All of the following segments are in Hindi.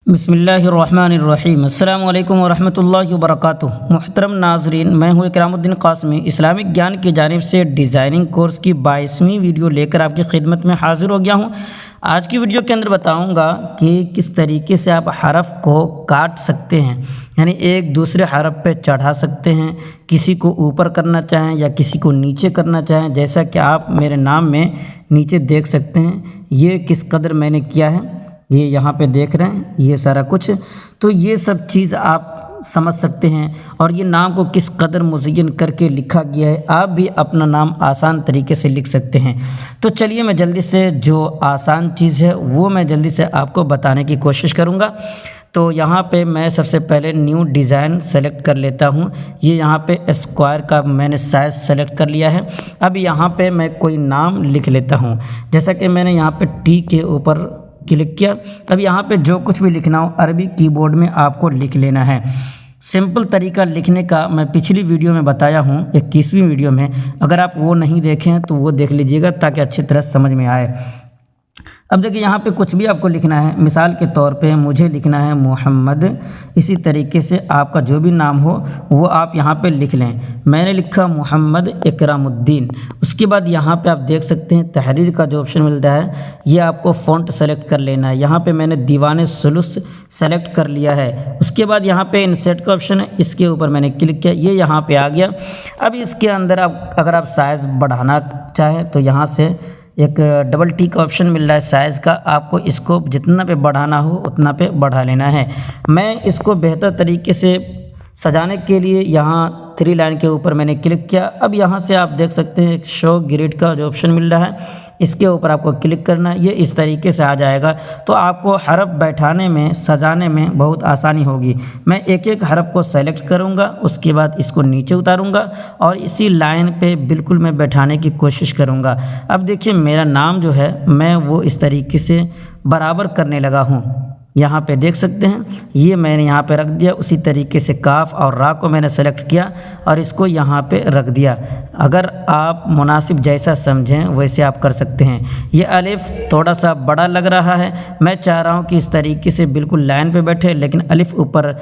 बिस्मिल्लाहिर्रहमानिर्रहीम अस्सलामु अलैकुम वरहमतुल्लाहि वबरकातुहू। मुहतरम नाजरीन, मैं हूँ इकरामुद्दीन कासमी। इस्लामिक ज्ञान की जानिब से डिज़ाइनिंग कोर्स की 22वीं वीडियो लेकर आपकी खिदमत में हाज़िर हो गया हूँ। आज की वीडियो के अंदर बताऊँगा कि किस तरीके से आप हरफ़ को काट सकते हैं, यानी एक दूसरे हरफ़ पे चढ़ा सकते हैं। किसी को ऊपर करना चाहें या किसी को नीचे करना चाहें, जैसा कि आप मेरे नाम में नीचे देख सकते हैं। ये किस कदर मैंने किया है, ये यहाँ पे देख रहे हैं, ये सारा कुछ। तो ये सब चीज़ आप समझ सकते हैं। और ये नाम को किस कदर मुज़य्यन करके लिखा गया है, आप भी अपना नाम आसान तरीके से लिख सकते हैं। तो चलिए मैं जल्दी से जो आसान चीज़ है वो मैं जल्दी से आपको बताने की कोशिश करूँगा। तो यहाँ पे मैं सबसे पहले न्यू डिज़ाइन सेलेक्ट कर लेता हूँ। ये यहाँ पे स्क्वायर का मैंने साइज़ सेलेक्ट कर लिया है। अब यहाँ पे मैं कोई नाम लिख लेता हूँ, जैसा कि मैंने यहाँ पे टी के ऊपर क्लिक किया। अब यहाँ पे जो कुछ भी लिखना हो अरबी कीबोर्ड में आपको लिख लेना है। सिंपल तरीका लिखने का मैं पिछली वीडियो में बताया हूँ, 21वीं वीडियो में। अगर आप वो नहीं देखें तो वो देख लीजिएगा ताकि अच्छी तरह समझ में आए। अब देखिए यहाँ पे कुछ भी आपको लिखना है। मिसाल के तौर पे मुझे लिखना है मोहम्मद। इसी तरीके से आपका जो भी नाम हो वो आप यहाँ पे लिख लें। मैंने लिखा मोहम्मद इकरामुद्दीन। उसके बाद यहाँ पे आप देख सकते हैं तहरीर का जो ऑप्शन मिलता है, ये आपको फ़ॉन्ट सेलेक्ट कर लेना है। यहाँ पे मैंने दीवान सुलुस सेलेक्ट कर लिया है। उसके बाद यहाँ पे इंसर्ट का ऑप्शन है, इसके ऊपर मैंने क्लिक किया, ये यहाँ पे आ गया। अब इसके अंदर आप अगर आप साइज़ बढ़ाना चाहें तो यहाँ से एक डबल टी का ऑप्शन मिल रहा है साइज़ का, आपको इसको जितना पे बढ़ाना हो उतना पे बढ़ा लेना है। मैं इसको बेहतर तरीके से सजाने के लिए यहाँ 3 लाइन के ऊपर मैंने क्लिक किया। अब यहाँ से आप देख सकते हैं एक शो ग्रिड का जो ऑप्शन मिल रहा है, इसके ऊपर आपको क्लिक करना है। ये इस तरीके से आ जाएगा, तो आपको हरफ बैठाने में सजाने में बहुत आसानी होगी। मैं एक एक हरफ को सेलेक्ट करूँगा, उसके बाद इसको नीचे उतारूँगा और इसी लाइन पे बिल्कुल मैं बैठाने की कोशिश करूँगा। अब देखिए मेरा नाम जो है मैं वो इस तरीके से बराबर करने लगा हूँ। यहाँ पे देख सकते हैं, ये मैंने यहाँ पे रख दिया। उसी तरीके से काफ और रा को मैंने सेलेक्ट किया और इसको यहाँ पे रख दिया। अगर आप मुनासिब जैसा समझें वैसे आप कर सकते हैं। ये अलिफ थोड़ा सा बड़ा लग रहा है, मैं चाह रहा हूँ कि इस तरीके से बिल्कुल लाइन पे बैठे, लेकिन अलिफ ऊपर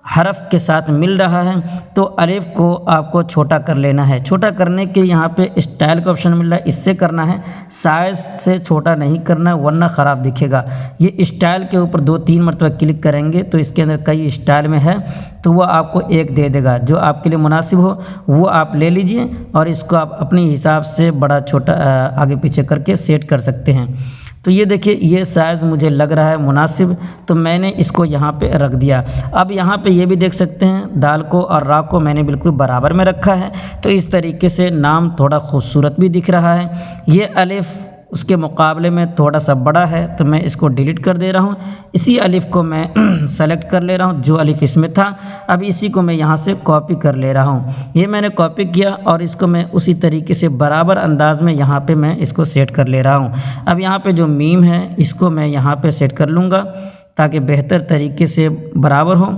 हरफ के साथ मिल रहा है, तो अलिफ को आपको छोटा कर लेना है। छोटा करने के यहाँ पे स्टाइल का ऑप्शन मिल रहा है, इससे करना है। साइज़ से छोटा नहीं करना वरना ख़राब दिखेगा। ये स्टाइल के ऊपर 2-3 मरतबा क्लिक करेंगे तो इसके अंदर कई स्टाइल में है, तो वो आपको एक दे देगा। जो आपके लिए मुनासिब हो वो आप ले लीजिए और इसको आप अपने हिसाब से बड़ा छोटा आगे पीछे करके सेट कर सकते हैं। तो ये देखिए ये साइज़ मुझे लग रहा है मुनासिब, तो मैंने इसको यहाँ पे रख दिया। अब यहाँ पे ये भी देख सकते हैं दाल को और रा को मैंने बिल्कुल बराबर में रखा है, तो इस तरीके से नाम थोड़ा खूबसूरत भी दिख रहा है। ये अलिफ उसके मुकाबले में थोड़ा सा बड़ा है, तो मैं इसको डिलीट कर दे रहा हूँ। इसी अलिफ को मैं सेलेक्ट कर ले रहा हूँ जो अलिफ इसमें था। अब इसी को मैं यहाँ से कॉपी कर ले रहा हूँ। ये मैंने कॉपी किया और इसको मैं उसी तरीके से बराबर अंदाज में यहाँ पे मैं इसको सेट कर ले रहा हूँ। अब यहाँ पे जो मीम है इसको मैं यहाँ पे सेट कर लूँगा ताकि बेहतर तरीके से बराबर हो।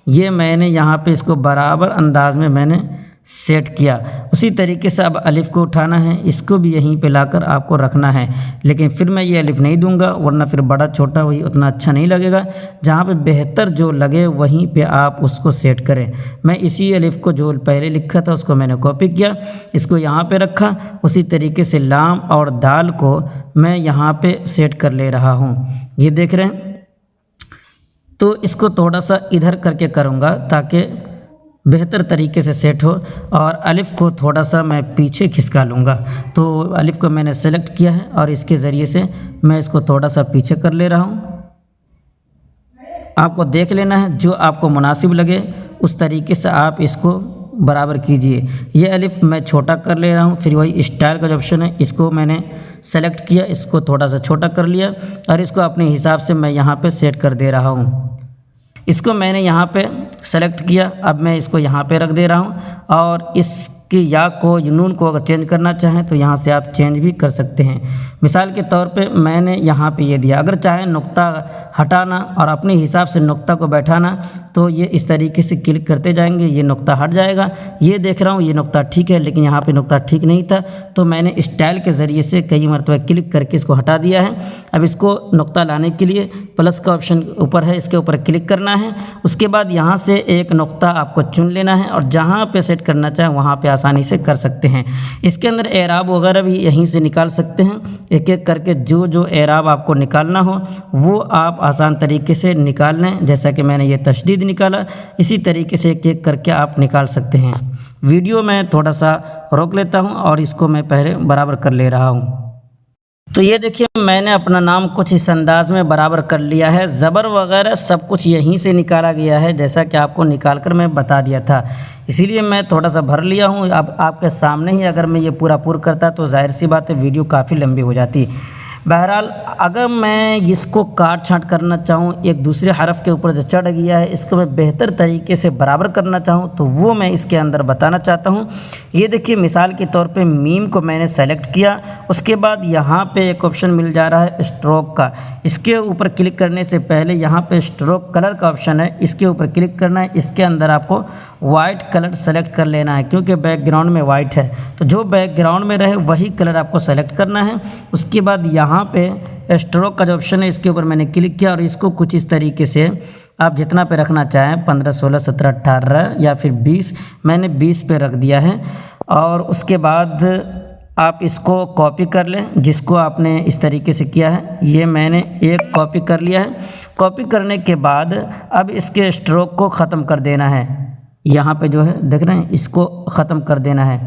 ये मैंने यहाँ पे इसको बराबर अंदाज में मैंने सेट किया। उसी तरीके से अब अलिफ को उठाना है, इसको भी यहीं पे लाकर आपको रखना है। लेकिन फिर मैं ये अलिफ नहीं दूंगा वरना फिर बड़ा छोटा वही उतना अच्छा नहीं लगेगा। जहाँ पे बेहतर जो लगे वहीं पे आप उसको सेट करें। मैं इसी अलिफ को जो पहले लिखा था उसको मैंने कॉपी किया, इसको यहाँ पे रखा। उसी तरीके से लाम और दाल को मैं यहाँ पे सेट कर ले रहा हूँ, ये देख रहे हैं। तो इसको थोड़ा सा इधर करके करूँगा ताकि बेहतर तरीके से सेट हो, और अलिफ़ को थोड़ा सा मैं पीछे खिसका लूँगा। तो अलिफ़ को मैंने सेलेक्ट किया है और इसके ज़रिए से मैं इसको थोड़ा सा पीछे कर ले रहा हूँ। आपको देख लेना है, जो आपको मुनासिब लगे उस तरीके से आप इसको बराबर कीजिए। ये अलिफ़ मैं छोटा कर ले रहा हूँ। फिर वही स्टाइल का जो ऑप्शन है इसको मैंने सेलेक्ट किया, इसको थोड़ा सा छोटा कर लिया और इसको अपने हिसाब से मैं यहाँ पर सेट कर दे रहा हूँ। इसको मैंने यहाँ पे सेलेक्ट किया, अब मैं इसको यहाँ पे रख दे रहा हूँ और इस कि या को नून को अगर चेंज करना चाहें तो यहाँ से आप चेंज भी कर सकते हैं। मिसाल के तौर पे मैंने यहाँ पे ये दिया, अगर चाहें नुक्ता हटाना और अपने हिसाब से नुक्ता को बैठाना तो ये इस तरीके से क्लिक करते जाएंगे, ये नुक्ता हट जाएगा। ये देख रहा हूँ ये नुक्ता ठीक है, लेकिन यहाँ पे नुक्ता ठीक नहीं था, तो मैंने स्टाइल के ज़रिए से कई मरतबा क्लिक करके इसको हटा दिया है। अब इसको नुक्ता लाने के लिए प्लस का ऑप्शन ऊपर है, इसके ऊपर क्लिक करना है। उसके बाद यहाँ से एक नुक्ता आपको चुन लेना है और जहाँ पे सेट करना चाहें वहाँ पे आसानी से कर सकते हैं। इसके अंदर एराब वगैरह भी यहीं से निकाल सकते हैं, एक एक करके जो जो एराब आपको निकालना हो वो आप आसान तरीके से निकाल लें। जैसा कि मैंने ये तशदीद निकाला, इसी तरीके से एक एक करके आप निकाल सकते हैं। वीडियो में थोड़ा सा रोक लेता हूँ और इसको मैं पहले बराबर कर ले रहा हूँ। तो ये देखिए मैंने अपना नाम कुछ इस अंदाज़ में बराबर कर लिया है। ज़बर वगैरह सब कुछ यहीं से निकाला गया है, जैसा कि आपको निकाल कर मैं बता दिया था, इसीलिए मैं थोड़ा सा भर लिया हूँ। अब आपके सामने ही अगर मैं ये पूरा करता तो जाहिर सी बात है वीडियो काफ़ी लंबी हो जाती। बहरहाल अगर मैं इसको काट छाँट करना चाहूँ, एक दूसरे हरफ के ऊपर जो चढ़ गया है इसको मैं बेहतर तरीके से बराबर करना चाहूँ तो वो मैं इसके अंदर बताना चाहता हूँ। ये देखिए मिसाल के तौर पे मीम को मैंने सेलेक्ट किया, उसके बाद यहाँ पे एक ऑप्शन मिल जा रहा है स्ट्रोक का। इसके ऊपर क्लिक करने से पहले यहाँ पे स्ट्रोक कलर का ऑप्शन है, इसके ऊपर क्लिक करना है। इसके अंदर आपको वाइट कलर सेलेक्ट कर लेना है, क्योंकि बैकग्राउंड में वाइट है तो जो बैकग्राउंड में रहे वही कलर आपको सेलेक्ट करना है। उसके बाद यहाँ पे स्ट्रोक का जो ऑप्शन है इसके ऊपर मैंने क्लिक किया और इसको कुछ इस तरीके से आप जितना पे रखना चाहें 15, 16, 17, 18 या फिर 20, मैंने 20 पे रख दिया है। और उसके बाद आप इसको कॉपी कर लें, जिसको आपने इस तरीके से किया है ये मैंने एक कॉपी कर लिया है। कॉपी करने के बाद अब इसके स्ट्रोक को ख़त्म कर देना है। यहाँ पे जो है देख रहे हैं, इसको ख़त्म कर देना है।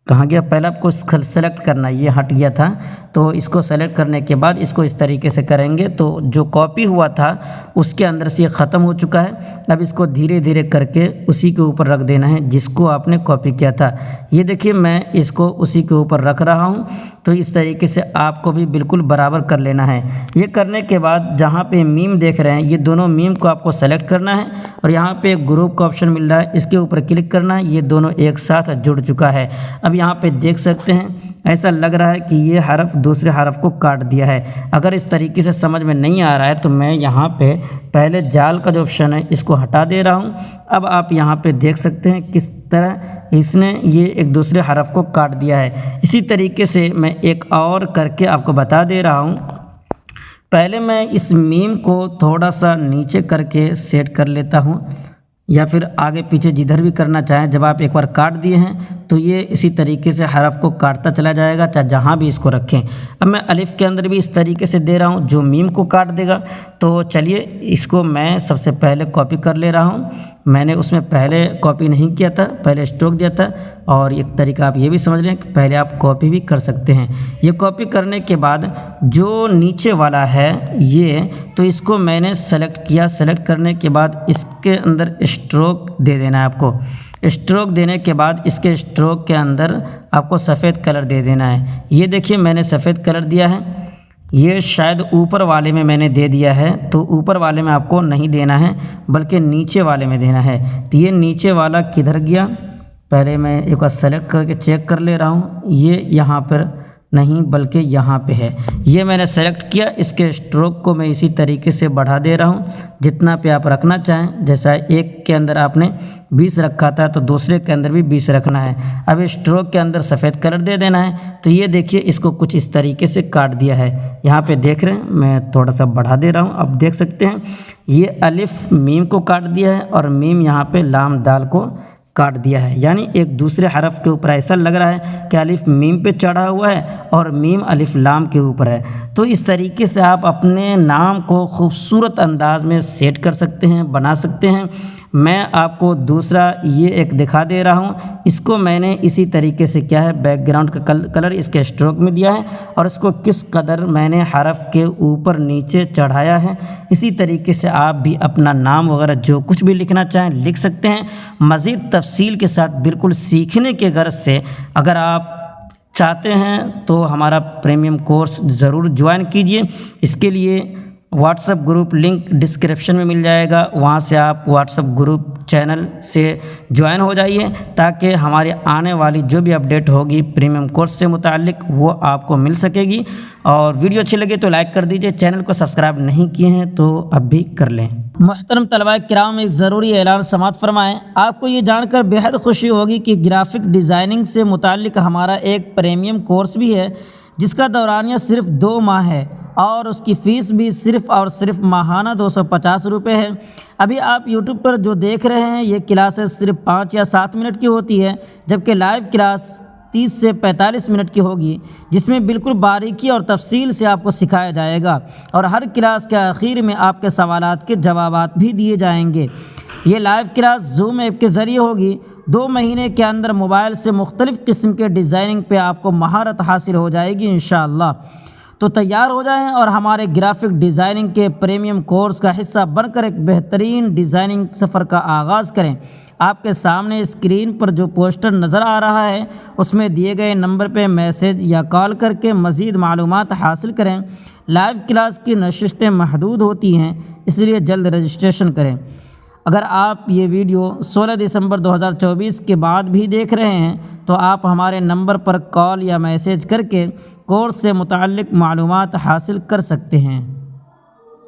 कहाँ गया, पहले आपको सेलेक्ट करना, ये हट गया था तो इसको सेलेक्ट करने के बाद इसको इस तरीके से करेंगे तो जो कॉपी हुआ था उसके अंदर से ये ख़त्म हो चुका है। अब इसको धीरे धीरे करके उसी के ऊपर रख देना है जिसको आपने कॉपी किया था। ये देखिए मैं इसको उसी के ऊपर रख रहा हूँ, तो इस तरीके से आपको भी बिल्कुल बराबर कर लेना है। ये करने के बाद जहाँ पे मीम देख रहे हैं ये दोनों मीम को आपको सेलेक्ट करना है और यहाँ पे एक ग्रुप का ऑप्शन मिल रहा है, इसके ऊपर क्लिक करना है। ये दोनों एक साथ जुड़ चुका है। अब यहाँ पे देख सकते हैं ऐसा लग रहा है कि ये हरफ दूसरे हरफ को काट दिया है। अगर इस तरीके से समझ में नहीं आ रहा है तो मैं यहाँ पे पहले जाल का जो ऑप्शन है इसको हटा दे रहा हूँ। अब आप यहाँ पे देख सकते हैं किस तरह इसने ये एक दूसरे हरफ को काट दिया है। इसी तरीके से मैं एक और करके आपको बता दे रहा हूँ। पहले मैं इस मीम को थोड़ा सा नीचे करके सेट कर लेता हूँ, या फिर आगे पीछे जिधर भी करना चाहें। जब आप एक बार काट दिए हैं तो ये इसी तरीके से हरफ को काटता चला जाएगा, चाहे जहाँ भी इसको रखें। अब मैं अलिफ के अंदर भी इस तरीके से दे रहा हूँ जो मीम को काट देगा। तो चलिए इसको मैं सबसे पहले कॉपी कर ले रहा हूँ। मैंने उसमें पहले कॉपी नहीं किया था, पहले स्ट्रोक दिया था। और एक तरीका आप ये भी समझ लें कि पहले आप कॉपी भी कर सकते हैं। ये कॉपी करने के बाद जो नीचे वाला है ये, तो इसको मैंने सेलेक्ट किया। सेलेक्ट करने के बाद इसके अंदर स्ट्रोक दे देना है आपको। स्ट्रोक देने के बाद इसके स्ट्रोक के अंदर आपको सफ़ेद कलर दे देना है। ये देखिए मैंने सफ़ेद कलर दिया है, ये शायद ऊपर वाले में मैंने दे दिया है, तो ऊपर वाले में आपको नहीं देना है बल्कि नीचे वाले में देना है। तो ये नीचे वाला किधर गया, पहले मैं एक बार सेलेक्ट करके चेक कर ले रहा हूँ। ये यहाँ पर नहीं बल्कि यहाँ पे है, ये मैंने सेलेक्ट किया। इसके स्ट्रोक को मैं इसी तरीके से बढ़ा दे रहा हूँ जितना पे आप रखना चाहें। जैसा एक के अंदर आपने 20 रखा था तो दूसरे के अंदर भी 20 रखना है। अब स्ट्रोक के अंदर सफ़ेद कलर दे देना है। तो ये देखिए इसको कुछ इस तरीके से काट दिया है। यहाँ पे देख रहे हैं, मैं थोड़ा सा बढ़ा दे रहा हूँ। अब देख सकते हैं ये अलिफ मीम को काट दिया है और मीम यहाँ पे लाम दाल को काट दिया है। यानी एक दूसरे हरफ के ऊपर ऐसा लग रहा है कि अलिफ मीम पे चढ़ा हुआ है और मीम अलिफ लाम के ऊपर है। तो इस तरीके से आप अपने नाम को खूबसूरत अंदाज में सेट कर सकते हैं, बना सकते हैं। मैं आपको दूसरा ये एक दिखा दे रहा हूँ। इसको मैंने इसी तरीके से किया है, बैकग्राउंड का कलर इसके स्ट्रोक में दिया है और इसको किस कदर मैंने हरफ के ऊपर नीचे चढ़ाया है। इसी तरीके से आप भी अपना नाम वगैरह जो कुछ भी लिखना चाहें लिख सकते हैं। मज़ीद तफसील के साथ बिल्कुल सीखने के गर्ज से अगर आप चाहते हैं तो हमारा प्रीमियम कोर्स ज़रूर ज्वाइन कीजिए। इसके लिए व्हाट्सएप ग्रुप लिंक डिस्क्रिप्शन में मिल जाएगा, वहाँ से आप व्हाट्सएप ग्रुप चैनल से ज्वाइन हो जाइए ताकि हमारी आने वाली जो भी अपडेट होगी प्रीमियम कोर्स से मुताल्लिक वो आपको मिल सकेगी। और वीडियो अच्छी लगे तो लाइक कर दीजिए, चैनल को सब्सक्राइब नहीं किए हैं तो अब भी कर लें। मोहतरम तलबा किराम, एक ज़रूरी ऐलान समाअत फरमाएँ। आपको ये जानकर बेहद खुशी होगी कि ग्राफिक डिज़ाइनिंग से मुताल्लिक हमारा एक प्रीमियम कोर्स भी है जिसका दौरानिया सिर्फ 2 माह है और उसकी फ़ीस भी सिर्फ़ और सिर्फ माहाना 250 रुपये है। अभी आप यूट्यूब पर जो देख रहे हैं ये क्लासेस सिर्फ 5 या 7 मिनट की होती है, जबकि लाइव क्लास 30 से 45 मिनट की होगी, जिसमें बिल्कुल बारीकी और तफसील से आपको सिखाया जाएगा और हर क्लास के आखिर में आपके सवालात के जवाबात भी दिए जाएंगे। ये लाइव क्लास जूम ऐप के ज़रिए होगी। 2 महीने के अंदर मोबाइल से मुख्तलिफ़ किस्म के डिज़ाइनिंग पे आपको महारत हासिल हो जाएगी इंशाअल्लाह। तो तैयार हो जाएं और हमारे ग्राफिक डिज़ाइनिंग के प्रीमियम कोर्स का हिस्सा बनकर एक बेहतरीन डिज़ाइनिंग सफ़र का आगाज़ करें। आपके सामने स्क्रीन पर जो पोस्टर नज़र आ रहा है उसमें दिए गए नंबर पे मैसेज या कॉल करके मज़ीद मालूमात हासिल करें। लाइव क्लास की नशिस्तें महदूद होती हैं, इसलिए जल्द रजिस्ट्रेशन करें। अगर आप ये वीडियो 16 दिसंबर 2024 के बाद भी देख रहे हैं तो आप हमारे नंबर पर कॉल या मैसेज करके कोर्स से मुताल्लिक़ मालूमात हासिल कर सकते हैं।